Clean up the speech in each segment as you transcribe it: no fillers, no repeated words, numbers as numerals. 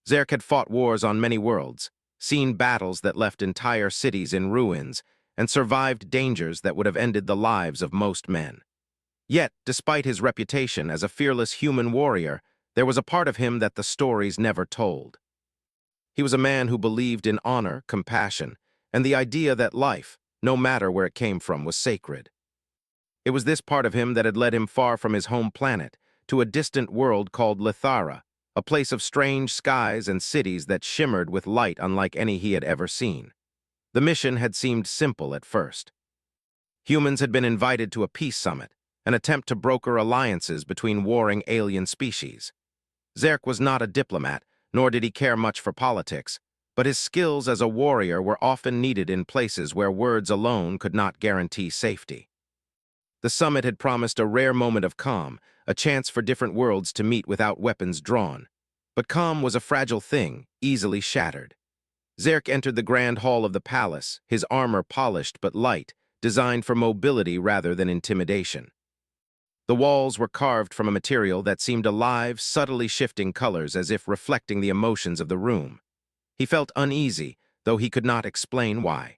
Zerk had fought wars on many worlds, seen battles that left entire cities in ruins, and survived dangers that would have ended the lives of most men. Yet, despite his reputation as a fearless human warrior, there was a part of him that the stories never told. He was a man who believed in honor, compassion, and the idea that life, no matter where it came from, was sacred. It was this part of him that had led him far from his home planet, to a distant world called Lithara, a place of strange skies and cities that shimmered with light unlike any he had ever seen. The mission had seemed simple at first. Humans had been invited to a peace summit, an attempt to broker alliances between warring alien species. Zerk was not a diplomat, nor did he care much for politics, but his skills as a warrior were often needed in places where words alone could not guarantee safety. The summit had promised a rare moment of calm, a chance for different worlds to meet without weapons drawn. But calm was a fragile thing, easily shattered. Zerk entered the grand hall of the palace, his armor polished but light, designed for mobility rather than intimidation. The walls were carved from a material that seemed alive, subtly shifting colors as if reflecting the emotions of the room. He felt uneasy, though he could not explain why.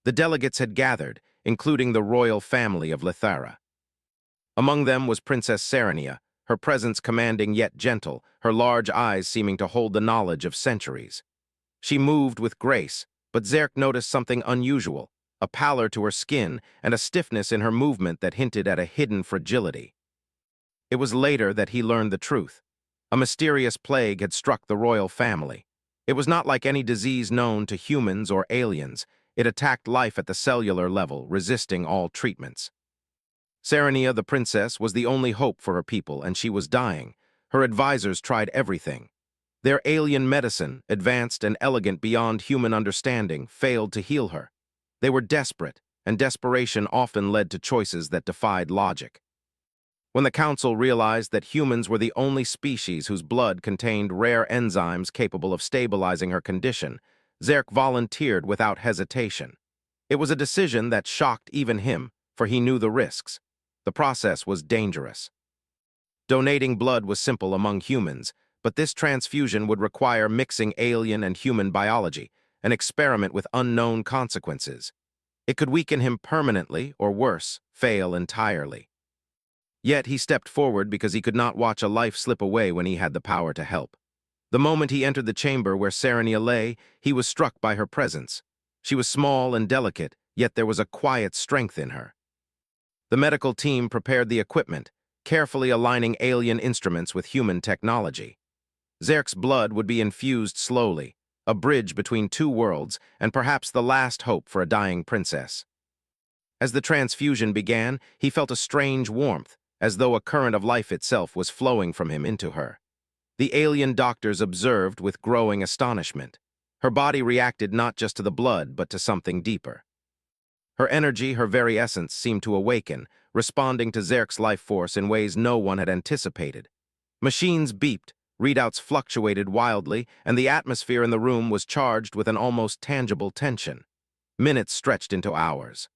The delegates had gathered, including the royal family of Lithara. Among them was Princess Serenia, her presence commanding yet gentle, her large eyes seeming to hold the knowledge of centuries. She moved with grace, but Zerk noticed something unusual, a pallor to her skin and a stiffness in her movement that hinted at a hidden fragility. It was later that he learned the truth. A mysterious plague had struck the royal family. It was not like any disease known to humans or aliens. It attacked life at the cellular level, resisting all treatments. Serenia, the princess, was the only hope for her people, and she was dying. Her advisors tried everything. Their alien medicine, advanced and elegant beyond human understanding, failed to heal her. They were desperate, and desperation often led to choices that defied logic. When the council realized that humans were the only species whose blood contained rare enzymes capable of stabilizing her condition, Zerk volunteered without hesitation. It was a decision that shocked even him, for he knew the risks. The process was dangerous. Donating blood was simple among humans, but this transfusion would require mixing alien and human biology, an experiment with unknown consequences. It could weaken him permanently, or worse, fail entirely. Yet he stepped forward because he could not watch a life slip away when he had the power to help. The moment he entered the chamber where Serenia lay, he was struck by her presence. She was small and delicate, yet there was a quiet strength in her. The medical team prepared the equipment, carefully aligning alien instruments with human technology. Zerk's blood would be infused slowly, a bridge between two worlds, and perhaps the last hope for a dying princess. As the transfusion began, he felt a strange warmth, as though a current of life itself was flowing from him into her. The alien doctors observed with growing astonishment. Her body reacted not just to the blood, but to something deeper. Her energy, her very essence, seemed to awaken, responding to Zerk's life force in ways no one had anticipated. Machines beeped, readouts fluctuated wildly, and the atmosphere in the room was charged with an almost tangible tension. Minutes stretched into hours.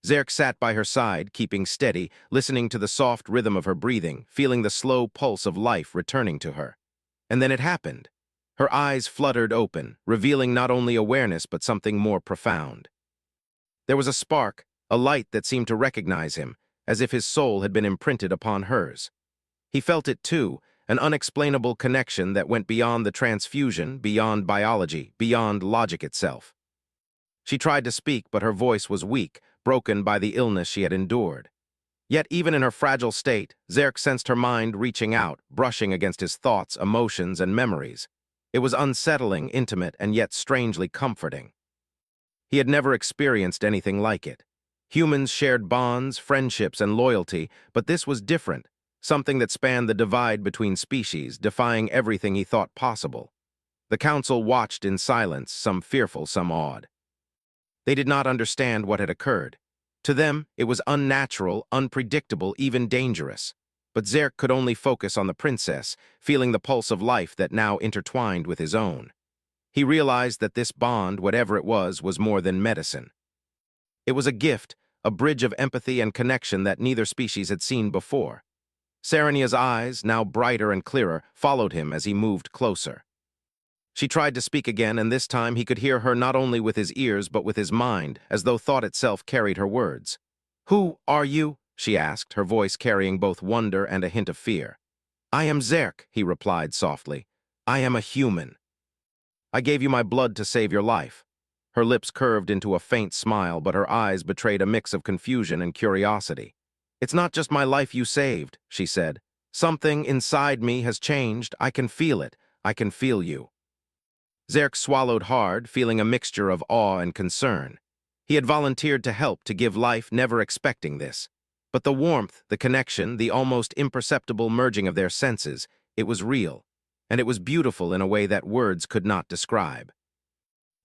Zerk sat by her side, keeping steady, listening to the soft rhythm of her breathing, feeling the slow pulse of life returning to her. And then it happened. Her eyes fluttered open, revealing not only awareness but something more profound. There was a spark, a light that seemed to recognize him, as if his soul had been imprinted upon hers. He felt it too, an unexplainable connection that went beyond the transfusion, beyond biology, beyond logic itself. She tried to speak, but her voice was weak, broken by the illness she had endured. Yet even in her fragile state, Zerk sensed her mind reaching out, brushing against his thoughts, emotions, and memories. It was unsettling, intimate, and yet strangely comforting. He had never experienced anything like it. Humans shared bonds, friendships, and loyalty, but this was different, something that spanned the divide between species, defying everything he thought possible. The council watched in silence, some fearful, some awed. They did not understand what had occurred. To them, it was unnatural, unpredictable, even dangerous. But Zerk could only focus on the princess, feeling the pulse of life that now intertwined with his own. He realized that this bond, whatever it was more than medicine. It was a gift, a bridge of empathy and connection that neither species had seen before. Serenia's eyes, now brighter and clearer, followed him as he moved closer. She tried to speak again, and this time he could hear her not only with his ears but with his mind, as though thought itself carried her words. "Who are you?" she asked, her voice carrying both wonder and a hint of fear. "I am Zerk," he replied softly. "I am a human. I gave you my blood to save your life." Her lips curved into a faint smile, but her eyes betrayed a mix of confusion and curiosity. "It's not just my life you saved," she said. "Something inside me has changed. I can feel it. I can feel you." Zerk swallowed hard, feeling a mixture of awe and concern. He had volunteered to help, to give life, never expecting this. But the warmth, the connection, the almost imperceptible merging of their senses, it was real, and it was beautiful in a way that words could not describe.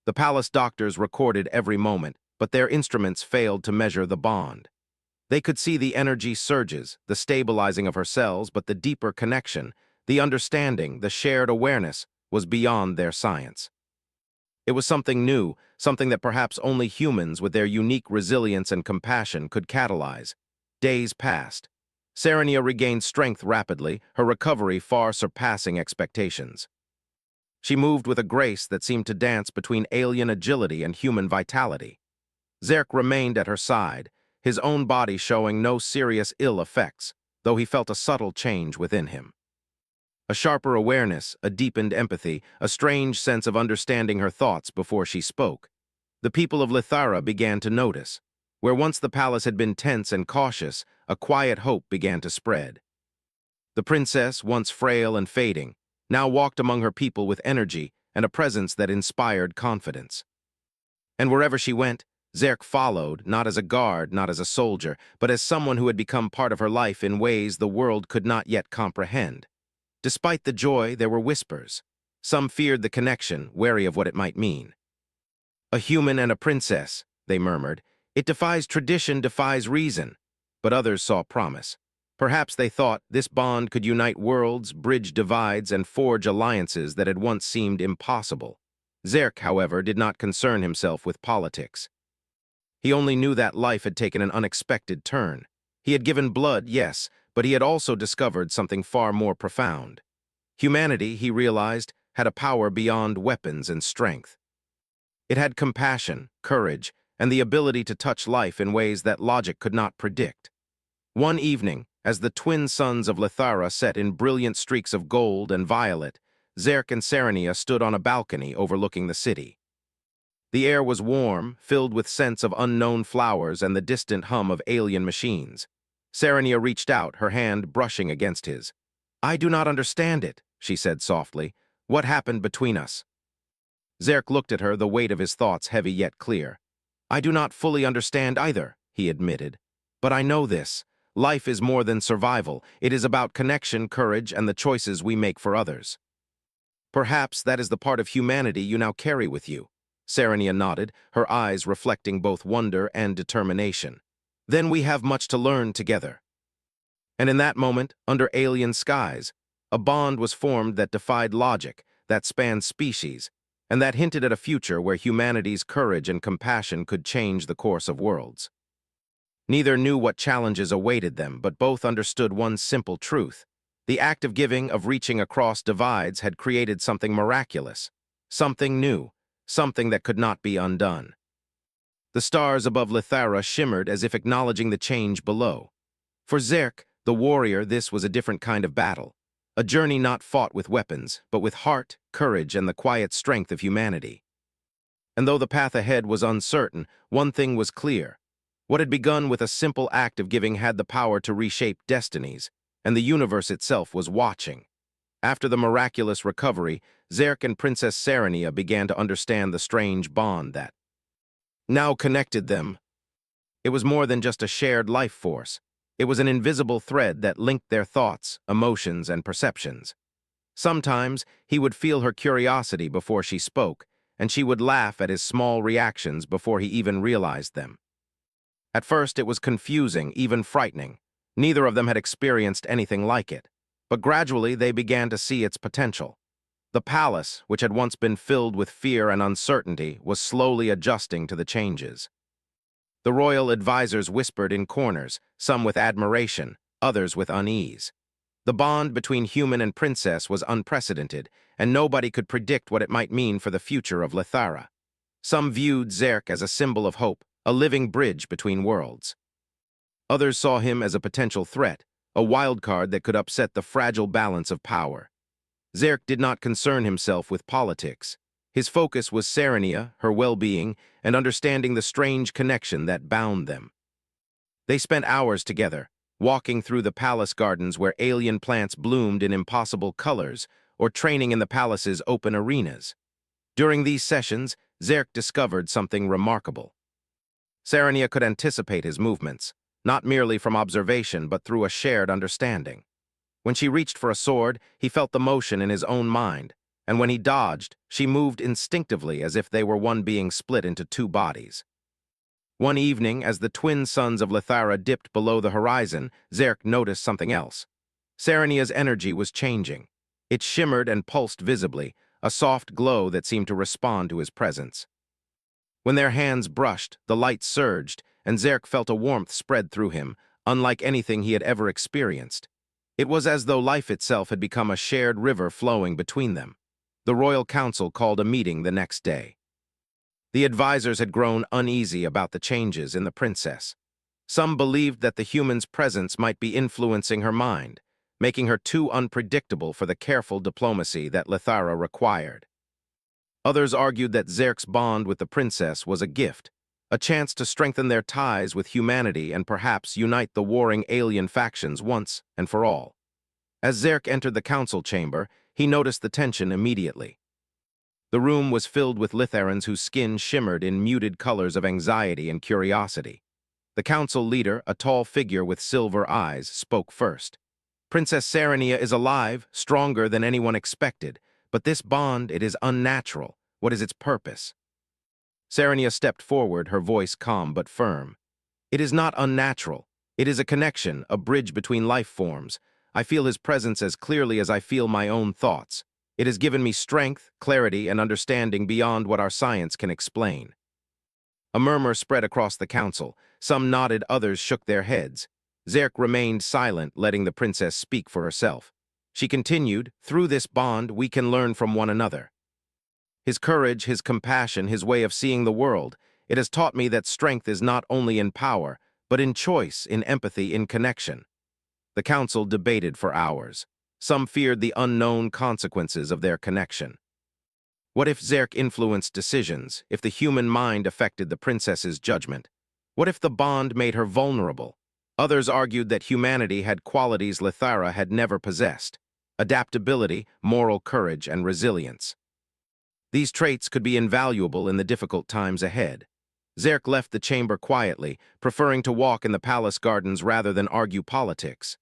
The palace doctors recorded every moment, but their instruments failed to measure the bond. They could see the energy surges, the stabilizing of her cells, but the deeper connection, the understanding, the shared awareness, was beyond their science. It was something new, something that perhaps only humans with their unique resilience and compassion could catalyze. Days passed. Serenia regained strength rapidly, her recovery far surpassing expectations. She moved with a grace that seemed to dance between alien agility and human vitality. Zerk remained at her side, his own body showing no serious ill effects, though he felt a subtle change within him. A sharper awareness, a deepened empathy, a strange sense of understanding her thoughts before she spoke. The people of Lithara began to notice. Where once the palace had been tense and cautious, a quiet hope began to spread. The princess, once frail and fading, now walked among her people with energy and a presence that inspired confidence. And wherever she went, Zerk followed, not as a guard, not as a soldier, but as someone who had become part of her life in ways the world could not yet comprehend. Despite the joy, there were whispers. Some feared the connection, wary of what it might mean. "A human and a princess," they murmured. "It defies tradition, defies reason." But others saw promise. Perhaps they thought this bond could unite worlds, bridge divides, and forge alliances that had once seemed impossible. Zerk, however, did not concern himself with politics. He only knew that life had taken an unexpected turn. He had given blood, yes, but he had also discovered something far more profound. Humanity, he realized, had a power beyond weapons and strength. It had compassion, courage, and the ability to touch life in ways that logic could not predict. One evening, as the twin suns of Lithara set in brilliant streaks of gold and violet, Zerk and Serenia stood on a balcony overlooking the city. The air was warm, filled with scents of unknown flowers and the distant hum of alien machines. Serenia reached out, her hand brushing against his. "I do not understand it," she said softly. "What happened between us?" Zerk looked at her, the weight of his thoughts heavy yet clear. "I do not fully understand either," he admitted. "But I know this. Life is more than survival. It is about connection, courage, and the choices we make for others. Perhaps that is the part of humanity you now carry with you." Serenia nodded, her eyes reflecting both wonder and determination. "Then we have much to learn together." And in that moment, under alien skies, a bond was formed that defied logic, that spanned species, and that hinted at a future where humanity's courage and compassion could change the course of worlds. Neither knew what challenges awaited them, but both understood one simple truth. The act of giving, of reaching across divides, had created something miraculous, something new, something that could not be undone. The stars above Lithara shimmered as if acknowledging the change below. For Zerk, the warrior, this was a different kind of battle, a journey not fought with weapons, but with heart, courage, and the quiet strength of humanity. And though the path ahead was uncertain, one thing was clear. What had begun with a simple act of giving had the power to reshape destinies, and the universe itself was watching. After the miraculous recovery, Zerk and Princess Serenia began to understand the strange bond that now connected them. It was more than just a shared life force. It was an invisible thread that linked their thoughts, emotions, and perceptions. Sometimes he would feel her curiosity before she spoke, and she would laugh at his small reactions before he even realized them. At first it was confusing, even frightening. Neither of them had experienced anything like it, but gradually they began to see its potential. The palace, which had once been filled with fear and uncertainty, was slowly adjusting to the changes. The royal advisors whispered in corners, some with admiration, others with unease. The bond between human and princess was unprecedented, and nobody could predict what it might mean for the future of Lithara. Some viewed Zerk as a symbol of hope, a living bridge between worlds. Others saw him as a potential threat, a wild card that could upset the fragile balance of power. Zerk did not concern himself with politics. His focus was Serenia, her well-being, and understanding the strange connection that bound them. They spent hours together, walking through the palace gardens where alien plants bloomed in impossible colors, or training in the palace's open arenas. During these sessions, Zerk discovered something remarkable. Serenia could anticipate his movements, not merely from observation but through a shared understanding. When she reached for a sword, he felt the motion in his own mind, and when he dodged, she moved instinctively as if they were one being split into two bodies. One evening, as the twin suns of Lithara dipped below the horizon, Zerk noticed something else. Serenia's energy was changing. It shimmered and pulsed visibly, a soft glow that seemed to respond to his presence. When their hands brushed, the light surged, and Zerk felt a warmth spread through him, unlike anything he had ever experienced. It was as though life itself had become a shared river flowing between them. The royal council called a meeting the next day. The advisors had grown uneasy about the changes in the princess. Some believed that the human's presence might be influencing her mind, making her too unpredictable for the careful diplomacy that Lithara required. Others argued that Zerk's bond with the princess was a gift, a chance to strengthen their ties with humanity and perhaps unite the warring alien factions once and for all. As Zerk entered the council chamber, he noticed the tension immediately. The room was filled with Litharans whose skin shimmered in muted colors of anxiety and curiosity. The council leader, a tall figure with silver eyes, spoke first. Princess Serenia is alive, stronger than anyone expected, but this bond, it is unnatural. What is its purpose? Serenia stepped forward, her voice calm but firm. It is not unnatural. It is a connection, a bridge between life forms. I feel his presence as clearly as I feel my own thoughts. It has given me strength, clarity, and understanding beyond what our science can explain. A murmur spread across the council. Some nodded, others shook their heads. Zerk remained silent, letting the princess speak for herself. She continued, "Through this bond, we can learn from one another. His courage, his compassion, his way of seeing the world. It has taught me that strength is not only in power, but in choice, in empathy, in connection." The council debated for hours. Some feared the unknown consequences of their connection. What if Zerk influenced decisions, if the human mind affected the princess's judgment? What if the bond made her vulnerable? Others argued that humanity had qualities Lithara had never possessed: adaptability, moral courage, and resilience. These traits could be invaluable in the difficult times ahead. Zerk left the chamber quietly, preferring to walk in the palace gardens rather than argue politics.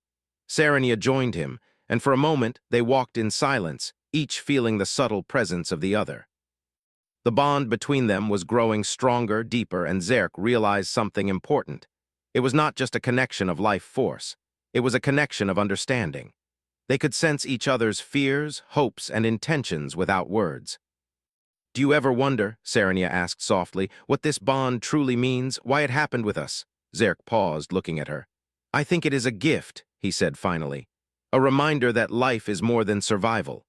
Serenia joined him, and for a moment they walked in silence, each feeling the subtle presence of the other. The bond between them was growing stronger, deeper, and Zerk realized something important. It was not just a connection of life force. It was a connection of understanding. They could sense each other's fears, hopes, and intentions without words. "Do you ever wonder," Serenia asked softly, "what this bond truly means, why it happened with us?" Zerk paused, looking at her. "I think it is a gift," he said finally. "A reminder that life is more than survival.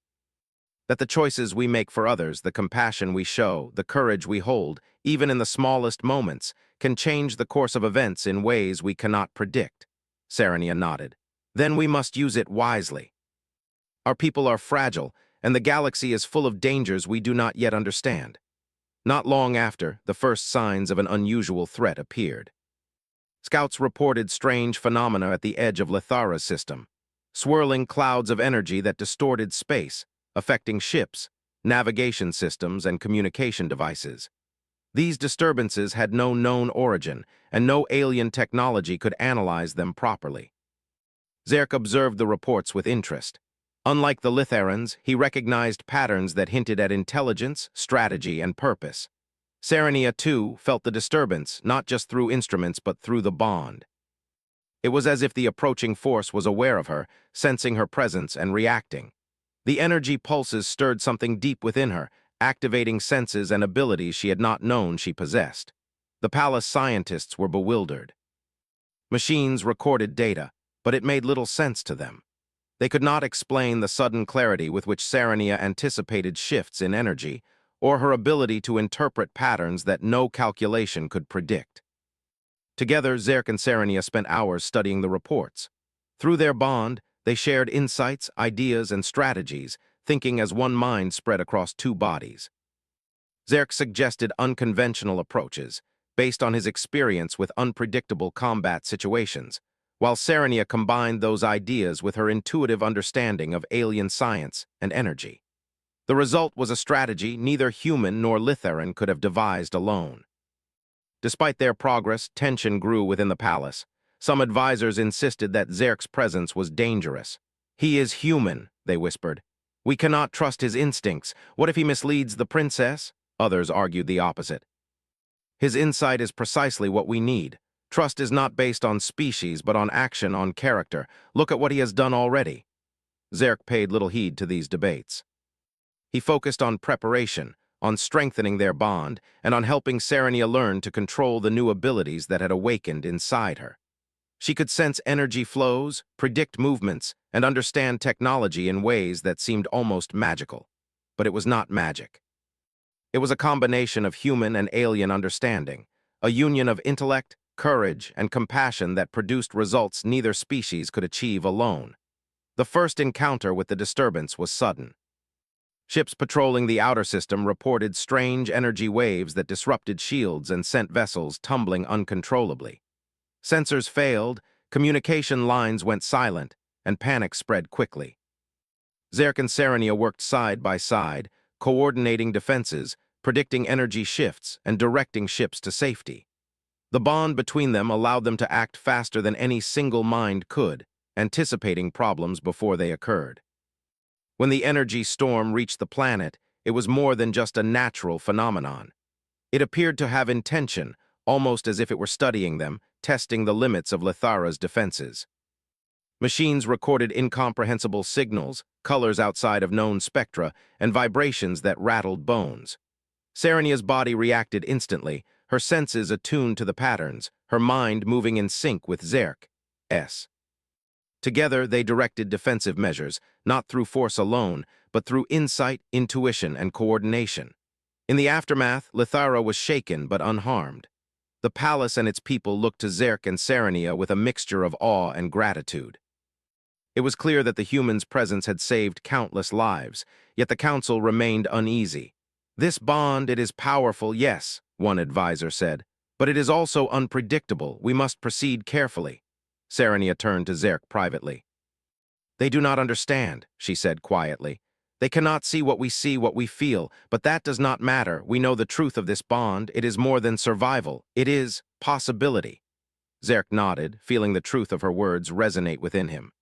That the choices we make for others, the compassion we show, the courage we hold, even in the smallest moments, can change the course of events in ways we cannot predict." Serenia nodded. "Then we must use it wisely. Our people are fragile, and the galaxy is full of dangers we do not yet understand." Not long after, the first signs of an unusual threat appeared. Scouts reported strange phenomena at the edge of Lithara's system. Swirling clouds of energy that distorted space, affecting ships, navigation systems, and communication devices. These disturbances had no known origin, and no alien technology could analyze them properly. Zerk observed the reports with interest. Unlike the Litharans, he recognized patterns that hinted at intelligence, strategy, and purpose. Serenia, too, felt the disturbance, not just through instruments but through the bond. It was as if the approaching force was aware of her, sensing her presence and reacting. The energy pulses stirred something deep within her, activating senses and abilities she had not known she possessed. The palace scientists were bewildered. Machines recorded data, but it made little sense to them. They could not explain the sudden clarity with which Serenia anticipated shifts in energy, or her ability to interpret patterns that no calculation could predict. Together, Zerk and Serenia spent hours studying the reports. Through their bond, they shared insights, ideas, and strategies, thinking as one mind spread across two bodies. Zerk suggested unconventional approaches, based on his experience with unpredictable combat situations, while Serenia combined those ideas with her intuitive understanding of alien science and energy. The result was a strategy neither human nor Litharan could have devised alone. Despite their progress, tension grew within the palace. Some advisors insisted that Zerk's presence was dangerous. "He is human," they whispered. "We cannot trust his instincts. What if he misleads the princess?" Others argued the opposite. "His insight is precisely what we need. Trust is not based on species, but on action, on character. Look at what he has done already." Zerk paid little heed to these debates. He focused on preparation, on strengthening their bond, and on helping Serenia learn to control the new abilities that had awakened inside her. She could sense energy flows, predict movements, and understand technology in ways that seemed almost magical. But it was not magic. It was a combination of human and alien understanding, a union of intellect, courage, and compassion that produced results neither species could achieve alone. The first encounter with the disturbance was sudden. Ships patrolling the outer system reported strange energy waves that disrupted shields and sent vessels tumbling uncontrollably. Sensors failed, communication lines went silent, and panic spread quickly. Zerk and Serenia worked side by side, coordinating defenses, predicting energy shifts, and directing ships to safety. The bond between them allowed them to act faster than any single mind could, anticipating problems before they occurred. When the energy storm reached the planet, it was more than just a natural phenomenon. It appeared to have intention, almost as if it were studying them, testing the limits of Lithara's defenses. Machines recorded incomprehensible signals, colors outside of known spectra, and vibrations that rattled bones. Serenia's body reacted instantly, her senses attuned to the patterns, her mind moving in sync with Zerk's. Together, they directed defensive measures, not through force alone, but through insight, intuition, and coordination. In the aftermath, Lithara was shaken but unharmed. The palace and its people looked to Zerk and Serenia with a mixture of awe and gratitude. It was clear that the humans' presence had saved countless lives, yet the council remained uneasy. "This bond, it is powerful, yes," one advisor said, "but it is also unpredictable. We must proceed carefully." Serenia turned to Zerk privately. "They do not understand," she said quietly. "They cannot see, what we feel, but that does not matter. We know the truth of this bond. It is more than survival. It is possibility." Zerk nodded, feeling the truth of her words resonate within him.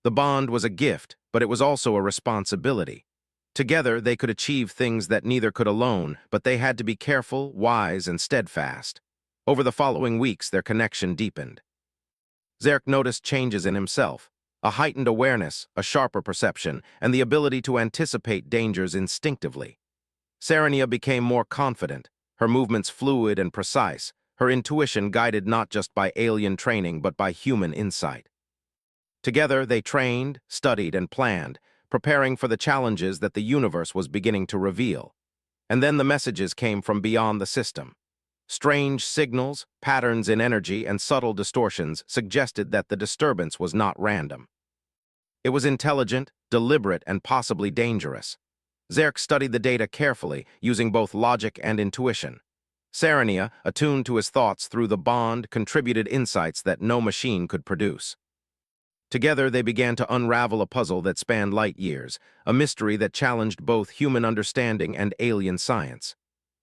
The bond was a gift, but it was also a responsibility. Together, they could achieve things that neither could alone, but they had to be careful, wise, and steadfast. Over the following weeks, their connection deepened. Zerk noticed changes in himself, a heightened awareness, a sharper perception, and the ability to anticipate dangers instinctively. Serenia became more confident, her movements fluid and precise, her intuition guided not just by alien training but by human insight. Together, they trained, studied, and planned, preparing for the challenges that the universe was beginning to reveal. And then the messages came from beyond the system. Strange signals, patterns in energy, and subtle distortions suggested that the disturbance was not random. It was intelligent, deliberate, and possibly dangerous. Zerk studied the data carefully, using both logic and intuition. Serenia, attuned to his thoughts through the bond, contributed insights that no machine could produce. Together, they began to unravel a puzzle that spanned light years, a mystery that challenged both human understanding and alien science.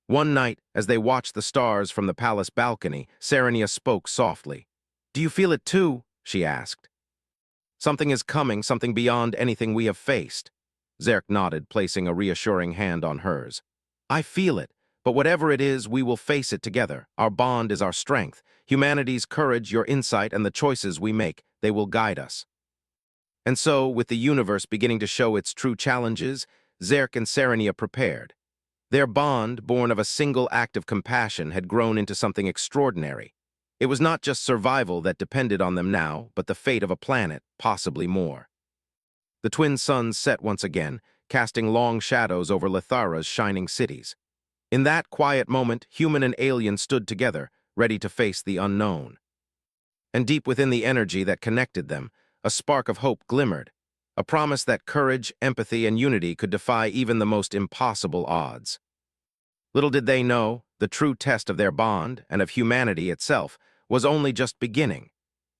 One night, as they watched the stars from the palace balcony, Serenia spoke softly. "Do you feel it too?" she asked. "Something is coming, something beyond anything we have faced." Zerk nodded, placing a reassuring hand on hers. "I feel it, but whatever it is, we will face it together. Our bond is our strength. Humanity's courage, your insight, and the choices we make, they will guide us." And so, with the universe beginning to show its true challenges, Zerk and Serenia prepared. Their bond, born of a single act of compassion, had grown into something extraordinary. It was not just survival that depended on them now, but the fate of a planet, possibly more. The twin suns set once again, casting long shadows over Lithara's shining cities. In that quiet moment, human and alien stood together, ready to face the unknown. And deep within the energy that connected them, a spark of hope glimmered, a promise that courage, empathy, and unity could defy even the most impossible odds. Little did they know, the true test of their bond, and of humanity itself, was only just beginning.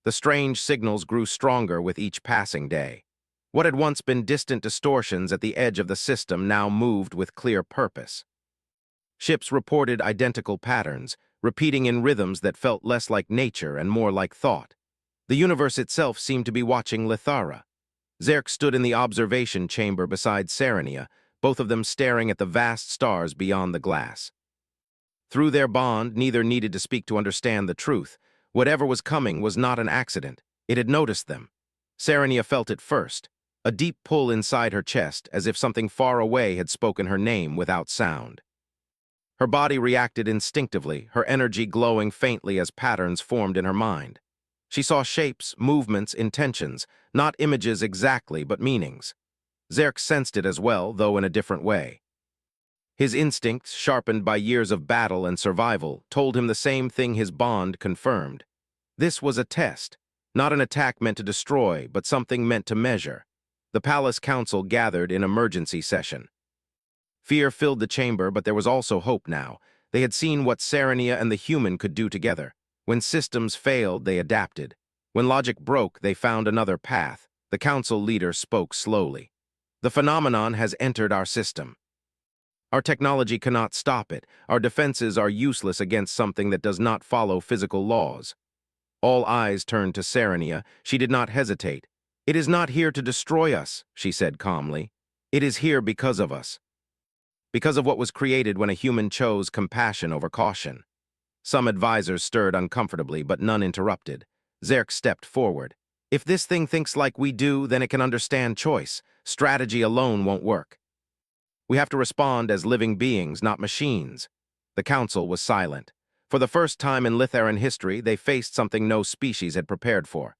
The strange signals grew stronger with each passing day. What had once been distant distortions at the edge of the system now moved with clear purpose. Ships reported identical patterns, repeating in rhythms that felt less like nature and more like thought. The universe itself seemed to be watching Lithara. Zerk stood in the observation chamber beside Serenia, both of them staring at the vast stars beyond the glass. Through their bond, neither needed to speak to understand the truth. Whatever was coming was not an accident. It had noticed them. Serenia felt it first, a deep pull inside her chest, as if something far away had spoken her name without sound. Her body reacted instinctively, her energy glowing faintly as patterns formed in her mind. She saw shapes, movements, intentions, not images exactly, but meanings. Zerk sensed it as well, though in a different way. His instincts, sharpened by years of battle and survival, told him the same thing his bond confirmed. This was a test, not an attack meant to destroy, but something meant to measure. The palace council gathered in emergency session. Fear filled the chamber, but there was also hope now. They had seen what Serenia and the human could do together. When systems failed, they adapted. When logic broke, they found another path. The council leader spoke slowly. The phenomenon has entered our system. Our technology cannot stop it. Our defenses are useless against something that does not follow physical laws. All eyes turned to Serenia. She did not hesitate. "It is not here to destroy us," she said calmly. "It is here because of us. Because of what was created when a human chose compassion over caution." Some advisors stirred uncomfortably, but none interrupted. Zerk stepped forward. "If this thing thinks like we do, then it can understand choice. Strategy alone won't work. We have to respond as living beings, not machines." The council was silent. For the first time in Litharan history, they faced something no species had prepared for.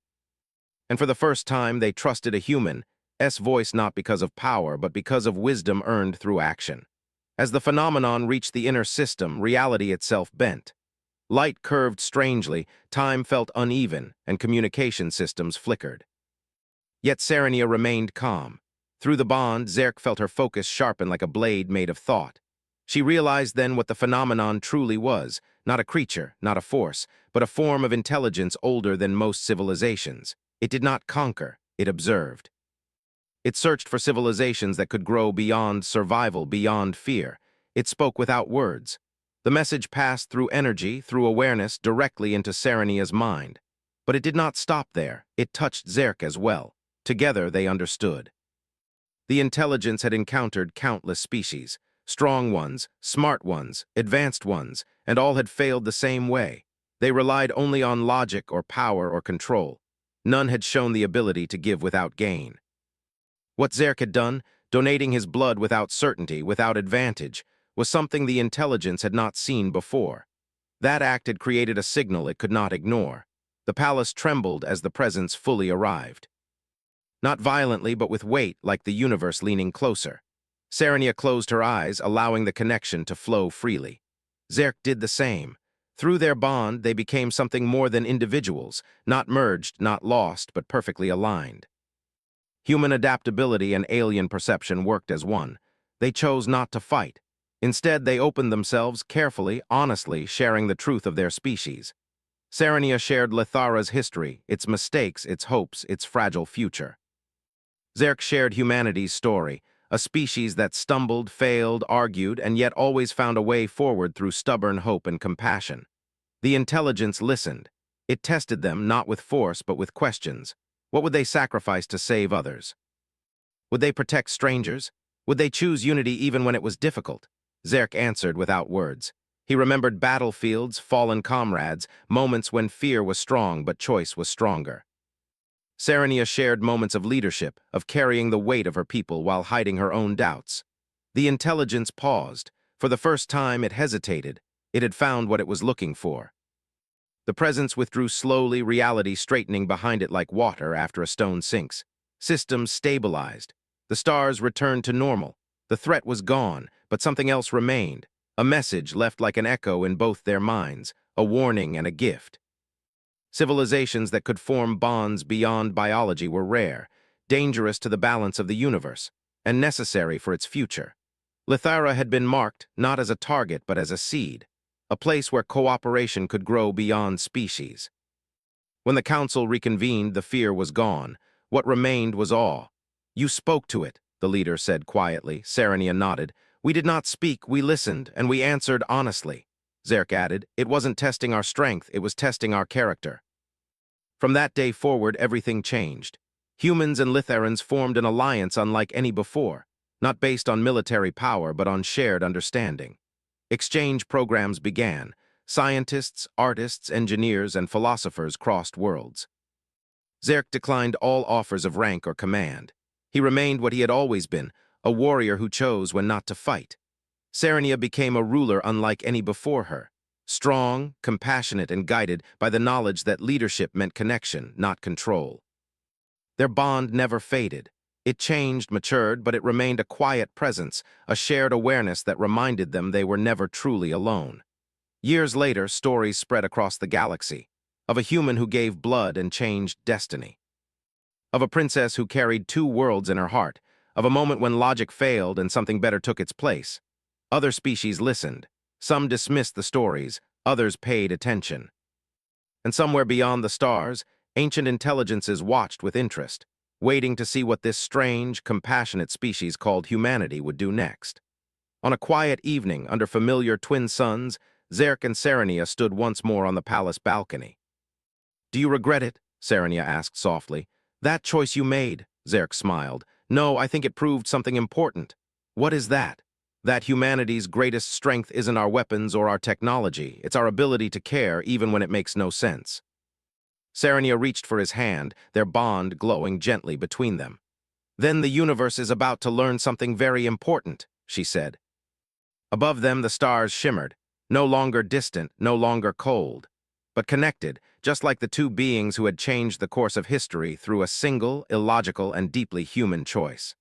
And for the first time, they trusted a human's voice, not because of power, but because of wisdom earned through action. As the phenomenon reached the inner system, reality itself bent. Light curved strangely, time felt uneven, and communication systems flickered. Yet Serenia remained calm. Through the bond, Zerk felt her focus sharpen like a blade made of thought. She realized then what the phenomenon truly was, not a creature, not a force, but a form of intelligence older than most civilizations. It did not conquer, it observed. It searched for civilizations that could grow beyond survival, beyond fear. It spoke without words. The message passed through energy, through awareness, directly into Serenia's mind. But it did not stop there. It touched Zerk as well. Together they understood. The intelligence had encountered countless species, strong ones, smart ones, advanced ones, and all had failed the same way. They relied only on logic or power or control. None had shown the ability to give without gain. What Zerk had done, donating his blood without certainty, without advantage, was something the intelligence had not seen before. That act had created a signal it could not ignore. The palace trembled as the presence fully arrived. Not violently, but with weight, like the universe leaning closer. Serenia closed her eyes, allowing the connection to flow freely. Zerk did the same. Through their bond, they became something more than individuals, not merged, not lost, but perfectly aligned. Human adaptability and alien perception worked as one. They chose not to fight. Instead, they opened themselves carefully, honestly, sharing the truth of their species. Serenia shared Lithara's history, its mistakes, its hopes, its fragile future. Zerk shared humanity's story, a species that stumbled, failed, argued, and yet always found a way forward through stubborn hope and compassion. The intelligence listened. It tested them, not with force, but with questions. What would they sacrifice to save others? Would they protect strangers? Would they choose unity even when it was difficult? Zerk answered without words. He remembered battlefields, fallen comrades, moments when fear was strong but choice was stronger. Serenia shared moments of leadership, of carrying the weight of her people while hiding her own doubts. The intelligence paused. For the first time, it hesitated. It had found what it was looking for. The presence withdrew slowly, reality straightening behind it like water after a stone sinks. Systems stabilized. The stars returned to normal. The threat was gone, but something else remained. A message left like an echo in both their minds, a warning and a gift. Civilizations that could form bonds beyond biology were rare, dangerous to the balance of the universe, and necessary for its future. Lithara had been marked not as a target but as a seed, a place where cooperation could grow beyond species. When the council reconvened, the fear was gone. What remained was awe. "You spoke to it," the leader said quietly. Serenia nodded. "We did not speak, we listened, and we answered honestly." Zerk added, "It wasn't testing our strength, it was testing our character." From that day forward, everything changed. Humans and Litharans formed an alliance unlike any before, not based on military power but on shared understanding. Exchange programs began. Scientists, artists, engineers, and philosophers crossed worlds. Zerk declined all offers of rank or command. He remained what he had always been, a warrior who chose when not to fight. Serenia became a ruler unlike any before her, strong, compassionate, and guided by the knowledge that leadership meant connection, not control. Their bond never faded. It changed, matured, but it remained a quiet presence, a shared awareness that reminded them they were never truly alone. Years later, stories spread across the galaxy, of a human who gave blood and changed destiny, of a princess who carried two worlds in her heart, of a moment when logic failed and something better took its place. Other species listened. Some dismissed the stories, others paid attention. And somewhere beyond the stars, ancient intelligences watched with interest, waiting to see what this strange, compassionate species called humanity would do next. On a quiet evening, under familiar twin suns, Zerk and Serenia stood once more on the palace balcony. "Do you regret it?" Serenia asked softly. "That choice you made," Zerk smiled. "No, I think it proved something important." "What is that?" "That humanity's greatest strength isn't our weapons or our technology. It's our ability to care even when it makes no sense." Serenia reached for his hand, their bond glowing gently between them. "Then the universe is about to learn something very important," she said. Above them, the stars shimmered, no longer distant, no longer cold, but connected, just like the two beings who had changed the course of history through a single, illogical, and deeply human choice.